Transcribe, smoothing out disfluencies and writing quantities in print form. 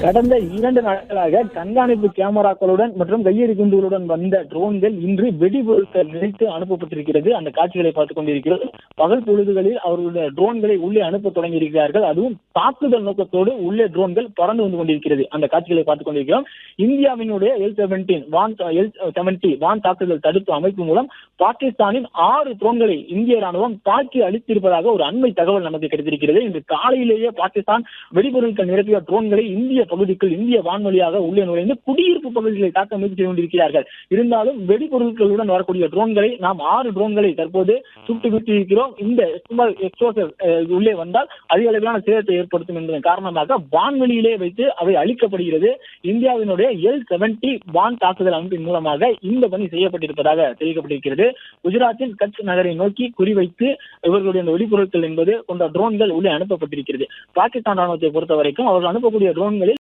கடந்த 2 நாட்களாக கண்காணிப்பு கேமராக்களுடன் மற்றும் கையெறி குண்டுகளுடன் வந்த ட்ரோன்கள் இன்று வெடிபொருட்கள் நினைத்து அனுப்பப்பட்டிருக்கிறது. அந்த காட்சிகளை பார்த்துக் கொண்டிருக்கிறது. பகல் பொழுதுகளில் அவர்களுடைய ட்ரோன்களை உள்ளே அனுப்ப தொடங்கி இருக்கிறார்கள். அதுவும் தாக்குதல் நோக்கத்தோடு உள்ளே ட்ரோன்கள் பறந்து வந்து கொண்டிருக்கிறது. அந்த காட்சிகளை பார்த்துக் கொண்டிருக்கிறோம். இந்தியாவினுடைய L-70 வான் தாக்குதல் தடுப்பு அமைப்பு மூலம் பாகிஸ்தானின் 6 ட்ரோன்களை இந்திய ராணுவம் தாக்கி அளித்திருப்பதாக ஒரு அண்மை தகவல் நமக்கு கிடைத்திருக்கிறது. இன்று காலையிலேயே பாகிஸ்தான் வெடிபொருட்கள் நிரப்பிய ட்ரோன்களை இந்திய பகுதிக்குள் இந்திய வான்வழியாக உள்ளே நுழைந்து குடியிருப்பு பகுதிகளை தாக்க முயற்சி செய்து கொண்டிருக்கிறார்கள். இருந்தாலும் வெடிபொருட்களுடன் வரக்கூடிய ட்ரோன்களை நாம் 6 ட்ரோன்களை தற்போது சுட்டு வீழ்த்தியிருக்கிறோம். இந்த உள்ளே வந்தால் அதிக அளவிலான சேதத்தை ஏற்படுத்தும் என்பதன் காரணமாக வான்வெளியிலே வைத்து அவை அளிக்கப்படுகிறது. இந்தியாவினுடைய L-70 வான் தாக்குதல் அமைப்பின் மூலமாக இந்த பணி செய்யப்பட்டிருப்பதாக தெரிவிக்கப்பட்டிருக்கிறது. குஜராத்தின் கட்ச் நகரை நோக்கி குறிவைத்து இவர்களுடைய வெடிபொருட்கள் என்பது கொண்ட ட்ரோன்கள் உள்ளே அனுப்பப்பட்டிருக்கிறது. பாகிஸ்தான் ராணுவத்தை பொறுத்த வரைக்கும் அவர்கள் அனுப்பக்கூடிய ட்ரோன்களில்